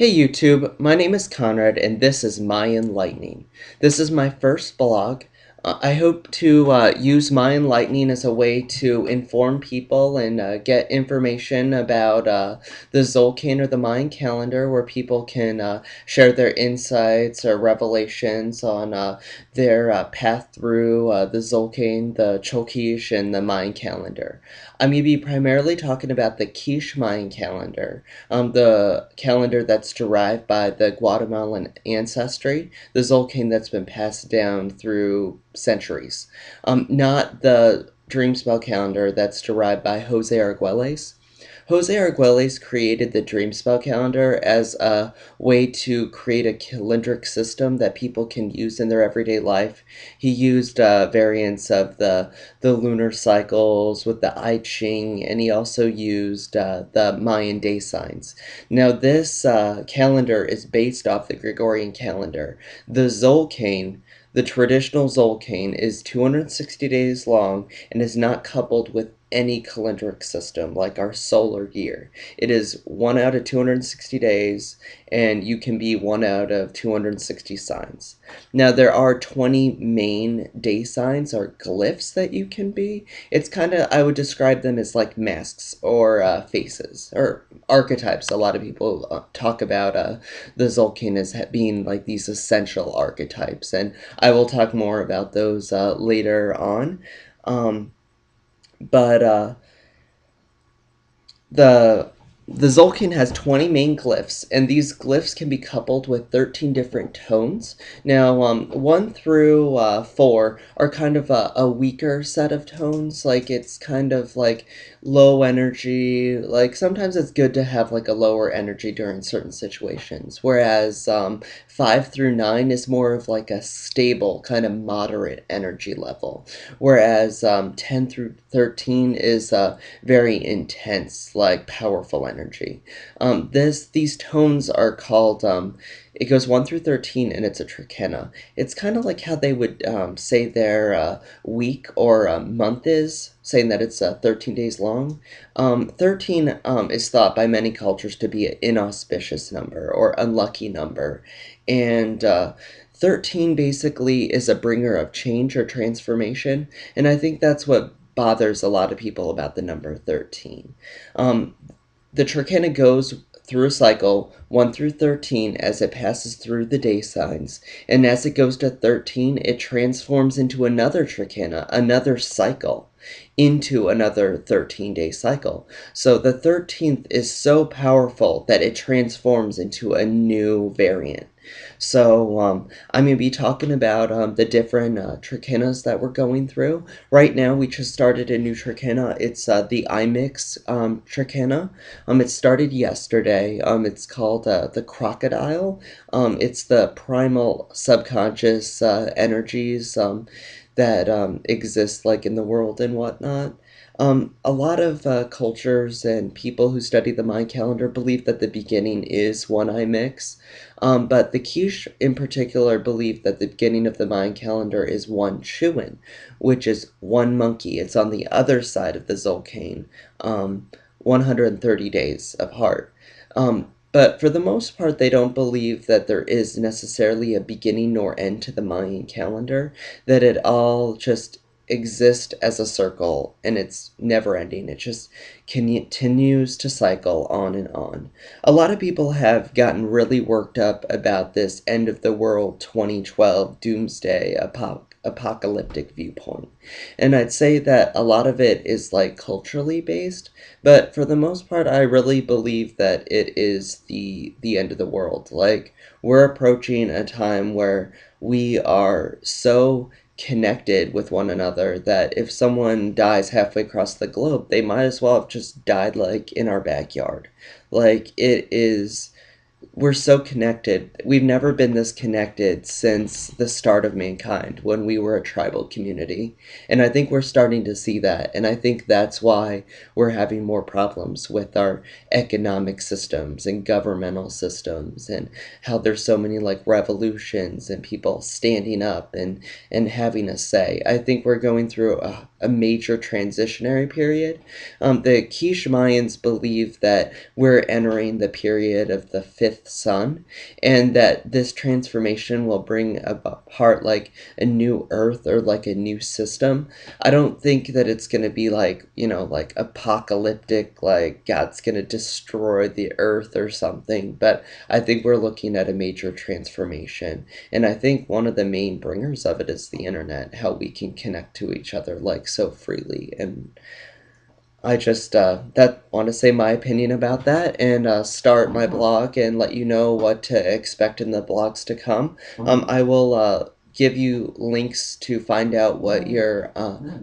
Hey YouTube, my name is Conrad and this is MayanLightning. This is my first blog. I hope to use MayanLightning as a way to inform people and get information about the Tzolkin or the Mayan calendar, where people can share their insights or revelations on their path through the Tzolkin, the Cholkish, and the Mayan calendar. I'm going to be primarily talking about the Kiche Mayan calendar, the calendar that's derived by the Guatemalan ancestry, the Tzolkin that's been passed down through centuries, not the Dreamspell calendar that's derived by Jose Arguelles. Jose Arguelles created the Dreamspell calendar as a way to create a calendric system that people can use in their everyday life. He used variants of the lunar cycles with the I Ching, and he also used the Mayan day signs. Now, this calendar is based off the Gregorian calendar. The Tzolkin, the traditional Tzolkin, is 260 days long and is not coupled with any calendric system like our solar year. It is 1 out of 260 days, and you can be 1 out of 260 signs. Now, there are 20 main day signs or glyphs that you can be. It's kind of, I would describe them as like masks or faces or archetypes. A lot of people talk about the Tzolkin as being like these essential archetypes, and I will talk more about those later on. But the the Tzolkin has 20 main glyphs, and these glyphs can be coupled with 13 different tones. Now, 1 through 4 are kind of a weaker set of tones. Like, it's kind of like low energy. Like, sometimes it's good to have like a lower energy during certain situations. Whereas 5 through 9 is more of like a stable, kind of moderate energy level. Whereas 10 through 13 is very intense, like powerful energy. These tones are called, it goes 1 through 13, and it's a Trecena. It's kind of like how they would say their week or month is, saying that it's 13 days long. 13 is thought by many cultures to be an inauspicious number or unlucky number. And 13 basically is a bringer of change or transformation, and I think that's what bothers a lot of people about the number 13. The Trecena goes through a cycle 1 through 13 as it passes through the day signs, and as it goes to 13, it transforms into another Trecena, another cycle, into another 13-day cycle. So the 13th is so powerful that it transforms into a new variant. So I'm going to be talking about the different Trekenas that we're going through. Right now, we just started a new Trecena. It's the Imix Trecena. It started yesterday. It's called the Crocodile. It's the primal subconscious energies that exist like in the world and whatnot. A lot of cultures and people who study the Mayan calendar believe that the beginning is one Imix, but the Kiche in particular believe that the beginning of the Mayan calendar is one Chuin, which is one monkey. It's on the other side of the Tzolkin, 130 days apart. But for the most part, they don't believe that there is necessarily a beginning nor end to the Mayan calendar, that it all just exists as a circle and it's never ending. It just continues to cycle on and on. A lot of people have gotten really worked up about this end of the world 2012 doomsday apocalyptic viewpoint. And I'd say that a lot of it is like culturally based, but for the most part, I really believe that it is the end of the world. Like, we're approaching a time where we are so connected with one another that if someone dies halfway across the globe, they might as well have just died like in our backyard. Like, we're so connected. We've never been this connected since the start of mankind, when we were a tribal community. And I think we're starting to see that. And I think that's why we're having more problems with our economic systems and governmental systems, and how there's so many like revolutions and people standing up and having a say. I think we're going through a major transitionary period. The Kiche Mayans believe that we're entering the period of the 5th fifth sun, and that this transformation will bring apart like a new Earth or like a new system. I don't think that it's going to be like, like apocalyptic, like God's going to destroy the Earth or something, but I think we're looking at a major transformation. And I think one of the main bringers of it is the internet, how we can connect to each other like so freely. And I just that want to say my opinion about that, and start my blog and let you know what to expect in the blogs to come. I will give you links to find out what your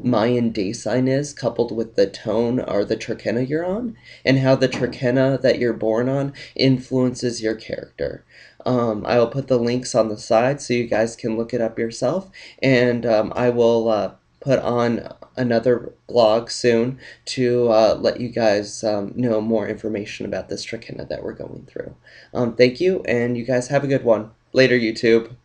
Mayan day sign is, coupled with the tone or the Trecena you're on, and how the Trecena that you're born on influences your character. I will put the links on the side so you guys can look it up yourself, and I will put on another blog soon to let you guys know more information about this Trecena that we're going through. Thank you, and you guys have a good one. Later, YouTube.